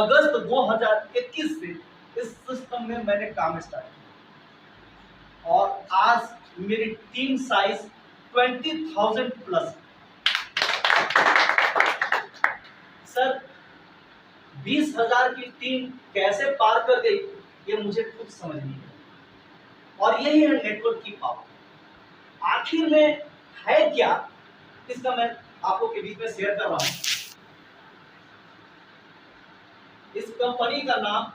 अगस्त 2021 से इस सिस्टम में मैंने काम स्टार्ट किया और आज मेरी टीम साइज 20,000 प्लस। सर 20,000 की टीम कैसे पार कर गई ये मुझे खुद समझ नहीं है, और यही है नेटवर्क की पावर। आखिर में है क्या, इसका मैं आपको के बीच में शेयर कर रहा हूं। इस कंपनी का नाम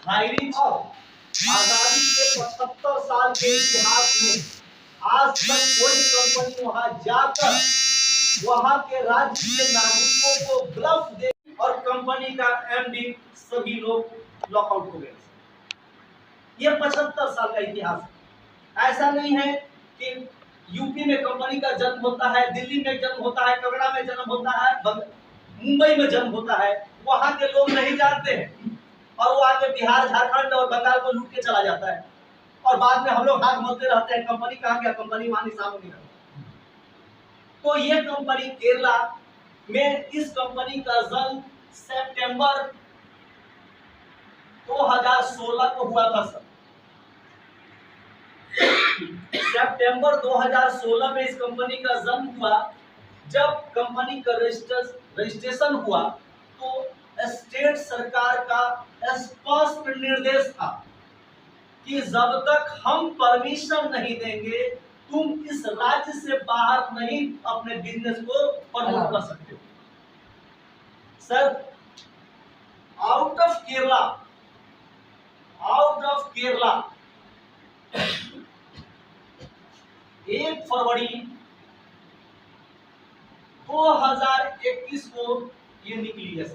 हाईरिच। आजादी के 75 साल के इतिहास में आज तक कोई कंपनी वहां जाकर वहां के राज्य के नागरिकों को ब्लफ दे और कंपनी का एमडी सभी लोग लॉकआउट हो गए। ये 75 साल का इतिहास है। ऐसा नहीं है कि यूपी में कंपनी का जन्म होता है, दिल्ली में जन्म होता है, कगड़ा में जन्म होता है, मुंबई में जन्म होता है, वहां के लोग नहीं जानते हैं और वो आके बिहार, झारखंड और बंगाल को लूट के चला जाता है और बाद में हम लोग हाथ मलते रहते हैं, कंपनी कहाँ गया, कंपनी वहां निशान नहीं रहता। तो ये कंपनी केरला में, इस कंपनी का जन्म सितंबर 2016 को हुआ था सर। सितंबर 2016 में इस कंपनी का जन्म हुआ। जब कंपनी का रजिस्ट्रेशन हुआ तो स्टेट सरकार का स्पष्ट निर्देश था कि जब तक हम परमिशन नहीं देंगे तुम इस राज्य से बाहर नहीं अपने बिजनेस को प्रमोट कर सकते हो। सर आउट ऑफ केरला 1 फरवरी 2021 को ये निकली है।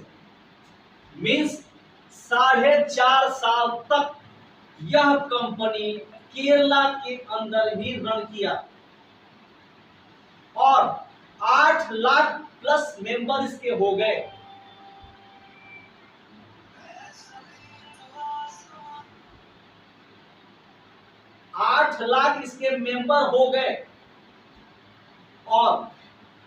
मीन्स 4.5 साल तक यह कंपनी केरला के अंदर ही रन किया और 8 लाख प्लस मेंबर इसके हो गए। आठ लाख इसके मेंबर हो गए और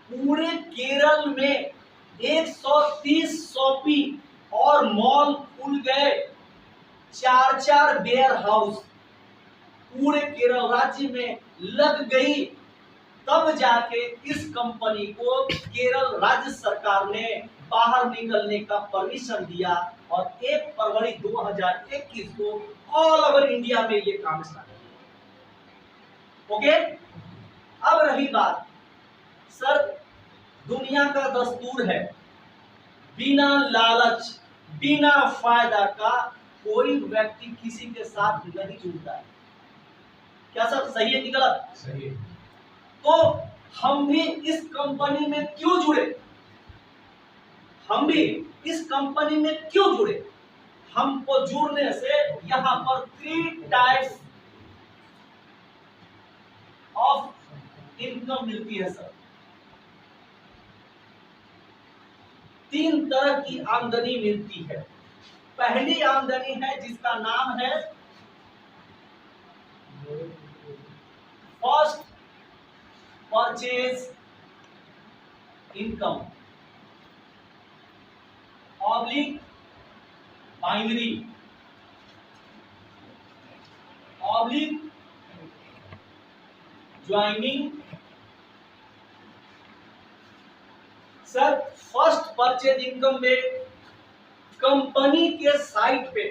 पूरे केरल में 130 शॉपी और मॉल खुल गए, 4 वेयर हाउस पूरे केरल राज्य में लग गई। तब जाके इस कंपनी को केरल राज्य सरकार ने बाहर निकलने का परमिशन दिया और 1 फरवरी 2021 को ऑल ओवर इंडिया में ये काम स्टार्ट। ओके, अब रही बात, सर दुनिया का दस्तूर है बिना लालच, बिना फायदा का कोई व्यक्ति किसी के साथ नहीं जुड़ता है। क्या सर सही है कि गलत? सही है। तो हम भी इस कंपनी में क्यों जुड़े? हमको जुड़ने से यहां पर 3 टाइप्स ऑफ इनकम मिलती है सर। 3 तरह की आमदनी मिलती है। पहली आमदनी है जिसका नाम है first purchase income oblique binary oblique joining. Sir first purchase income में कंपनी के साइट पे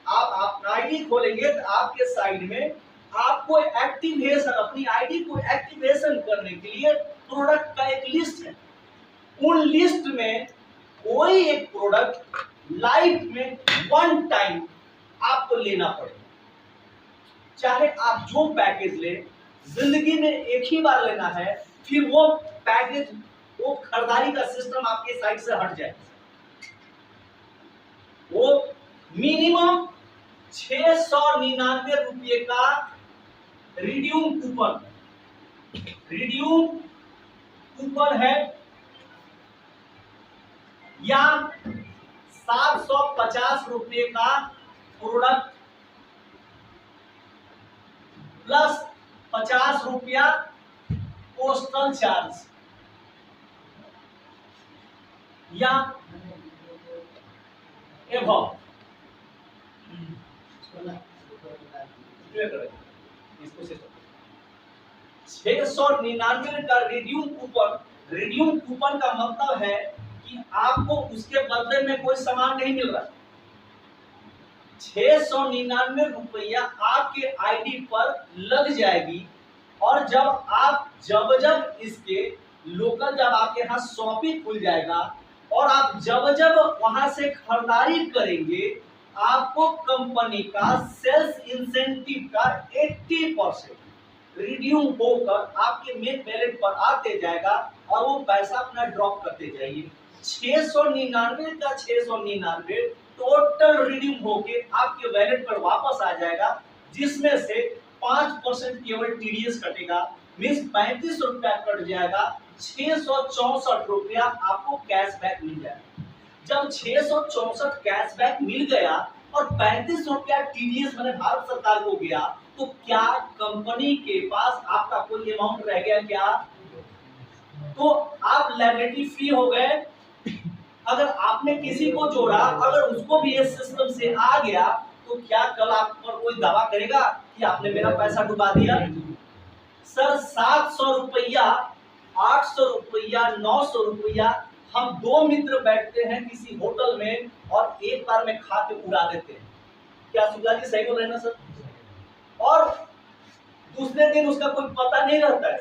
आप आईडी खोलेंगे तो आपके साइड में आपको एक्टिवेशन, अपनी आईडी को एक्टिवेशन करने के लिए प्रोडक्ट का एक लिस्ट है। उन लिस्ट में कोई एक प्रोडक्ट लाइफ में 1 टाइम आपको लेना पड़ेगा। चाहे आप जो पैकेज ले, जिंदगी में एक ही बार लेना है, फिर वो पैकेज, वो खरीदारी का सिस्टम आपके साइड से हट जाए। वो मिनिमम 699 रुपये का रिड्यूम कूपन है या 750 रुपये का प्रोडक्ट प्लस 50 रुपया पोस्टल चार्ज। या एबव। इसको 699 का रिड्यूम कूपन का मतलब है कि आपको उसके बदले में कोई सामान नहीं मिल रहा। 699 रुपया आपके आईडी पर लग जाएगी और जब इसके लोकल जब आपके यहाँ शॉपिंग खुल जाएगा और आप जब वहां से खरीदारी करेंगे, आपको कंपनी का सेल्स इंसेंटिव का 80% रिड्यूम होकर आपके मेन बैलेंस पर आते जाएगा और वो पैसा अपना ड्रॉप करते जाइए। 699 का 699 टोटल रिड्यूम होके आपके वैलेट पर वापस आ जाएगा, जिसमें से 5% केवल टीडीएस कटेगा, मीन्स 35 रुपया कट जाएगा। 664 रुपया आपको कैशबैक मिल जाएगा। जब 664 कैशबैक मिल गया और 35 रुपया टीडीएस मैंने भारत सरकार को गया, तो क्या कंपनी के पास आपका कोई अमाउंट रह गया क्या? तो आप लायबिलिटी फ्री हो गए। अगर आपने किसी को जोड़ा, अगर उसको भी इस सिस्टम से आ गया, तो क्या कल आप पर कोई दावा करेगा कि आपने मेरा पैसा डुबा दिया? सर 700 रुपया, 800 रुपया, 900 रुपया, हम 2 मित्र बैठते हैं किसी होटल में और एक बार में खा के उड़ा देते हैं। क्या सुधा जी सही बोल रहे हैं ना सर? और दूसरे दिन उसका कोई पता नहीं रहता है।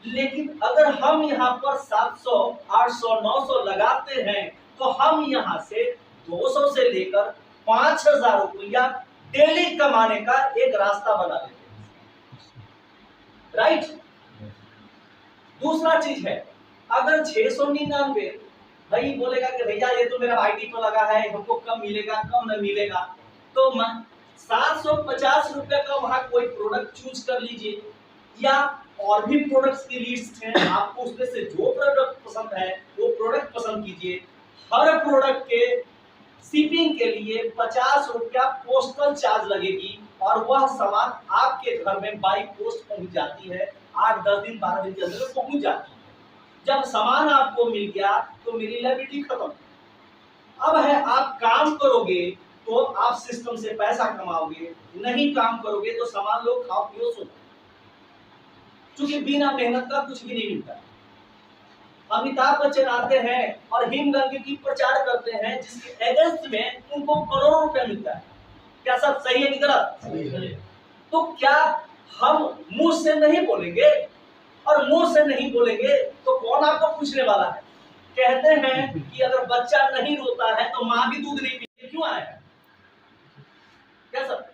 लेकिन अगर हम यहाँ पर 700, 800, 900 लगाते हैं, तो हम यहाँ से 200 से लेकर 5000 रुपया डेली कमाने का एक रास्ता बना लेते हैं, राइट? दूसरा चीज है, अगर 699 भाई बोलेगा कि भैया ये तो मेरा आईडी पर लगा है, हमको कम मिलेगा, कम न मिलेगा, तो 750 रुपए का वहां कोई प्रोडक्ट चूज कर लीजिए, या और भी प्रोडक्ट्स की लिस्ट है, आपको उसमें से जो प्रोडक्ट पसंद है वो प्रोडक्ट पसंद कीजिए। हर प्रोडक्ट के शिपिंग के लिए 50 रुपया पोस्टल चार्ज लगेगी और वह सामान आपके घर में बाई पोस्ट पहुंच जाती है। 8-10 दिन 12 दिन के अंदर पहुंच जाती है। जब सामान आपको मिल गया तो मेरी लायबिलिटी खत्म। अब है आप काम करोगे तो आप सिस्टम से पैसा कमाओगे, नहीं काम करोगे तो सामान लोग खाओ पियो सो। क्योंकि बिना मेहनत का कुछ भी नहीं मिलता। अमिताभ बच्चन आते हैं और हिमगंगे की प्रचार करते हैं, जिसके अगेंस्ट में उनको करोड़ों रुपया मिलता है। क्या सब सही है कि गलत? तो क्या हम मुंह से नहीं बोलेंगे? और मुंह से नहीं बोलेंगे तो कौन आपको पूछने वाला है? कहते हैं कि अगर बच्चा नहीं रोता है तो माँ भी दूध नहीं पीती। क्यों आया? क्या सर?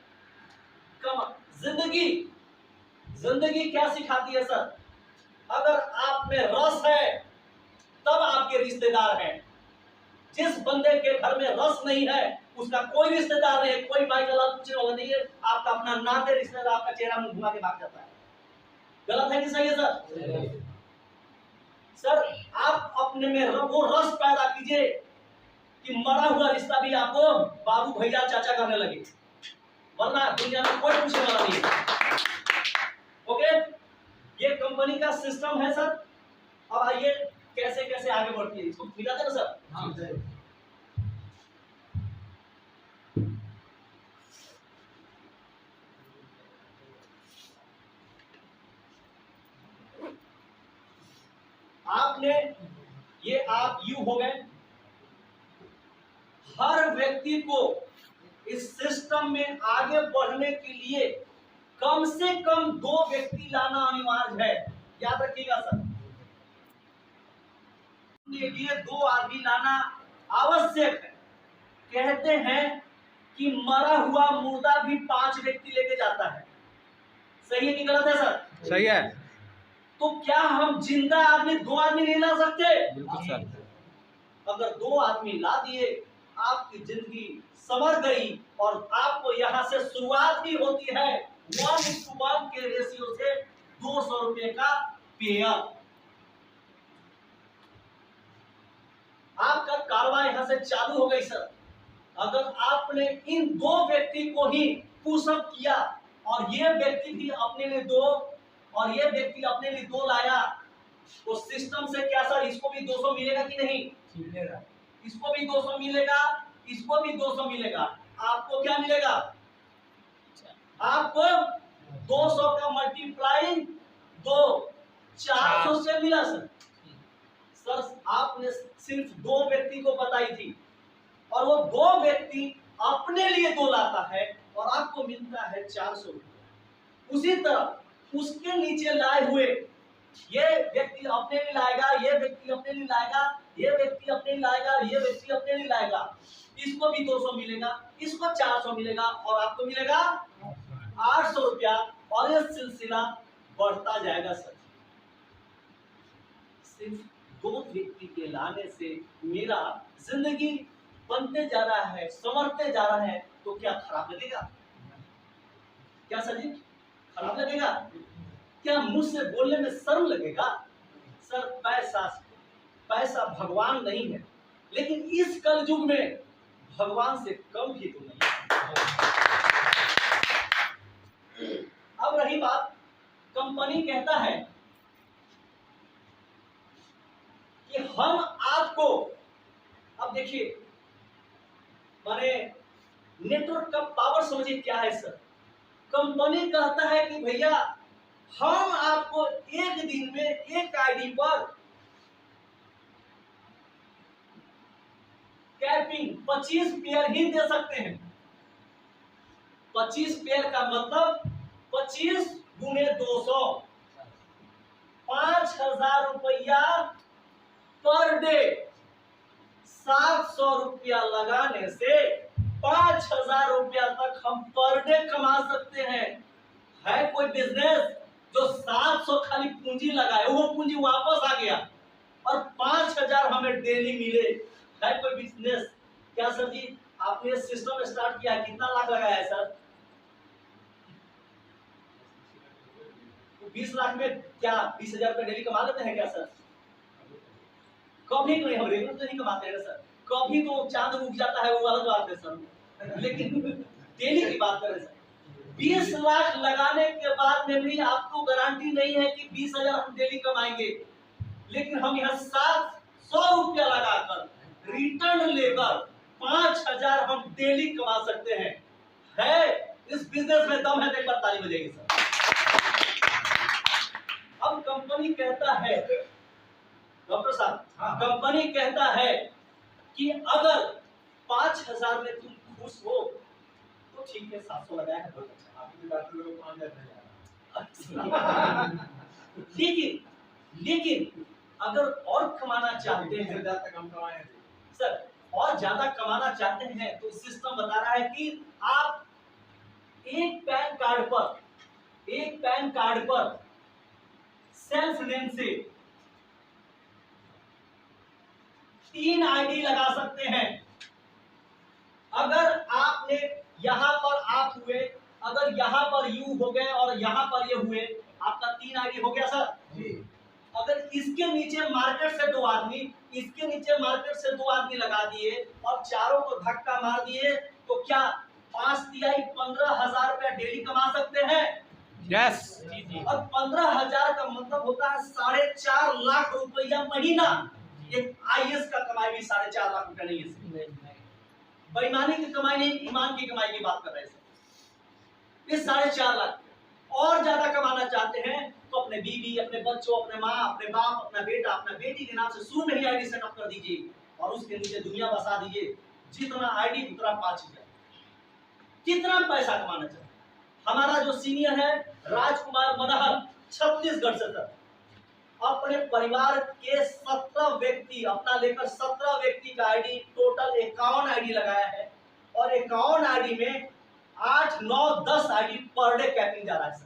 जिंदगी क्या सिखाती है सर? अगर आप में रस है तब आपके रिश्तेदार हैं। जिस बंदे के घर में रस नहीं है उसका कोई रिश्तेदार नहीं है, कोई भाई गलत पूछने वाला नहीं है। आपका अपना नाते रिश्तेदार आपका चेहरा मुंह घुमा के भाग जाता है। गलत है कि सही है सर? सर आप अपने में वो रस पैदा कीजिए कि मरा हुआ रिश्ता भी आपको बाबू भैया चाचा कहने लगे, वरना दुनिया में कोई पूछने वाला नहीं है। ओके, ये कंपनी का सिस्टम है सर। अब आइए कैसे कैसे आगे बढ़ती है, इसको मिला था ना सर? हाँ सर। आपने ये आप यू हो गए। हर व्यक्ति को इस सिस्टम में आगे बढ़ने के लिए कम से कम 2 व्यक्ति लाना अनिवार्य है। याद रखिएगा सर, के लिए 2 आदमी लाना आवश्यक है। कहते हैं कि मरा हुआ मुर्दा भी 5 व्यक्ति लेके जाता है। सही है कि गलत है सर? सही है। तो क्या हम जिंदा आदमी 2 आदमी नहीं ला सकते? बिल्कुल सर। अगर 2 आदमी ला दिए, आपकी जिंदगी संवर गई और आपको यहाँ से शुरुआत भी होती है 1:1 के रेशियो से 200 रुपए का पेयर। आपका कारवाई यहाँ से चालू हो गई सर। अगर आपने इन 2 व्यक्ति को ही पुशअप किया और ये व्यक्ति भी अपने लिए 2 और ये व्यक्ति अपने लिए 2 लाया, तो सिस्टम से क्या सर इसको भी 200 मिलेगा कि नहीं? इसको भी 200 मिलेगा, इसको भी 200 मिलेगा। आपको क्या मिलेगा? आपको 200 का मल्टीप्लाई 2 400 से मिला सर। सर आपने सिर्फ 2 व्यक्ति को बताई थी और वो 2 व्यक्ति अपने लिए 2 लाता है और आपको मिलता है 400 रुपये। उसी तरह उसके नीचे लाए हुए ये व्यक्ति अपने लिए लाएगा, ये व्यक्ति अपने लिए लाएगा, ये व्यक्ति अपने लिए लाएगा, ये व्यक्ति अपने लिए लाएगा। इसको भी 200 मिलेगा, इसको 400 मिलेगा और आपको मिलेगा 800 रुपया और ये सिलसिला बढ़ता जाएगा सर। सिर्फ 2 व्यक्ति के लाने से मेरा जिंदगी बनते जा रहा है, संवरते जा रहा है, तो क्या खराब लगेगा? क्या सर जी खराब लगेगा? क्या मुझसे बोलने में शर्म लगेगा? सर पैसा भगवान नहीं है, लेकिन इस कलयुग में भगवान से कम भी तो नहीं है। अब रही बात, कंपनी कहता है कि हम आपको, अब देखिए माने नेटवर्क का पावर समझिए क्या है सर। कंपनी कहता है कि भैया हम आपको एक दिन में एक आईडी पर कैपिंग 25 पेयर ही दे सकते हैं। 25 पेयर का मतलब 25 गुने 200, 5000 रुपया पर डे। 700 रुपया लगाने से 5000 रुपया तक हम पर डे कमा सकते हैं। है कोई बिजनेस जो 700 खाली पूंजी लगाए, वो पूंजी वापस आ गया और 5000 हमें डेली मिले? है कोई बिजनेस? क्या सर जी आपने सिस्टम स्टार्ट किया, कितना लाख लगाया है सर? 20 लाख में क्या 20,000 रुपया डेली कमा लेते हैं क्या सर? कभी नहीं, हम रेगुलर तो नहीं कमाते हैं सर। कभी तो चांद उग जाता है, वो अलग बात है सर, लेकिन डेली की बात करें सर। 20 लाख लगाने के बाद में भी आपको गारंटी नहीं है कि 20,000 हम डेली कमाएंगे, लेकिन हम यहाँ 700 रुपया लगाकर रिटर्न लेकर 5,000 हम डेली कमा सकते हैं। है इस बिजनेस में दम है तो एक बार ताली बजेगी सर। अब कंपनी कहता है, डॉक्टर साहब, कंपनी कहता है कि अगर 5,000 में तुम खुश हो तो ठीक है, 700 लगाया है बहुत अच्छा। लेकिन अगर और कमाना चाहते हैं सर, और ज्यादा कमाना चाहते हैं तो सिस्टम बता रहा है कि आप एक पैन कार्ड पर सेल्फ नेम से 3 आईडी लगा सकते हैं। अगर आपने यहां पर आप हुए, अगर यहां पर यू हो गए और यहां पर ये हुए, आपका 3 आईडी हो गया सर जी। अगर इसके नीचे मार्केट से 2 आदमी, इसके नीचे मार्केट से 2 आदमी लगा दिए और चारों को धक्का मार दिए तो क्या 5 तिहाई 15,000 रुपया डेली कमा सकते हैं? यस जी जी। और 15,000 का मतलब होता है 4.5 लाख रुपया महीना। एक आईएएस का कमाई भी 4.5 लाख रुपया नहीं है। बेईमानी की कमाई नहीं, ईमान की कमाई की बात कर रहे हैं सर। ये 4.5 लाख। और ज्यादा कमाना चाहते हैं तो अपने बीवी, अपने बच्चों, अपने माँ, अपने बाप, अपना बेटा, अपना बेटी के नाम से शुरू में ही आईडी सेटअप कर दीजिए और उसके नीचे दुनिया बसा दीजिए। जितना आईडी उतना 5,000। कितना पैसा कमाना चाहते हैं? हमारा जो सीनियर है राजकुमार मनहर, छत्तीसगढ़ से सर, अपने परिवार के 17 व्यक्ति अपना लेकर 17 व्यक्ति का आईडी, टोटल 51 आईडी लगाया है और 51 आईडी में 8, 9, 10 आईडी पर डे कैपिंग जा रहा है सर।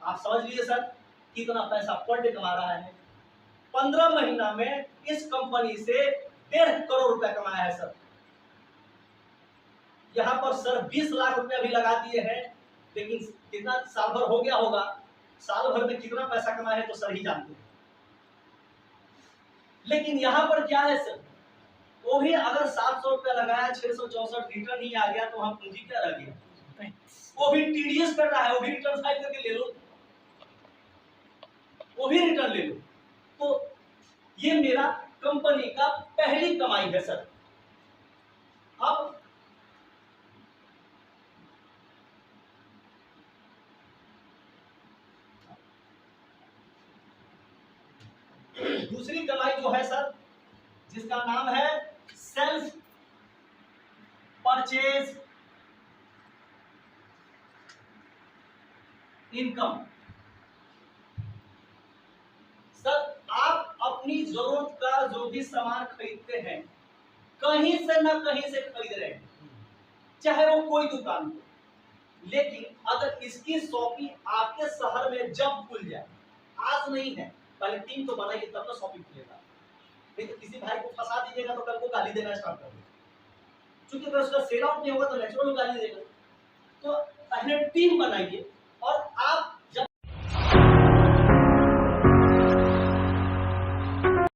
आप समझ लीजिए सर कितना पैसा पर डे कमा रहा है। 15 महीना में इस कंपनी से 1.5 करोड़ रुपया कमाया है सर। यहाँ पर सर 20 लाख रुपया भी लगा दिए हैं, लेकिन कितना साल भर हो गया होगा, साल भर में कितना पैसा कमाया है तो सर ही जानते हैं। लेकिन यहाँ पर क्या है सर, वो भी अगर 700 रुपया लगाया, 664 रिटर्न ही आ गया तो हम पूंजी क्या रह गया? वो भी टीडीएस कर रहा है, वो भी रिटर्न फाइल करके ले लो, वो भी रिटर्न ले लो। तो ये मेरा कंपनी का पहली कमाई है सर। अब दूसरी कमाई जो है सर, जिसका नाम है सेल्फ परचेज इनकम। सर आप अपनी जरूरत का जो भी सामान खरीदते हैं, कहीं से ना कहीं से खरीद रहे हैं, चाहे वो कोई दुकान हो, लेकिन अगर इसकी शॉपिंग आपके शहर में जब खुल जाए, आज नहीं है, पहले टीम तो बनाइए तब तो शॉपिंग खुलेगा। नहीं तो किसी भाई को फंसा दीजिएगा तो कल को गाली देना स्टार्ट कर देगा, क्योंकि अगर उसका सेल आउट नहीं होगा तो नेचुरल गाली देगा। तो पहले टीम बनाइए और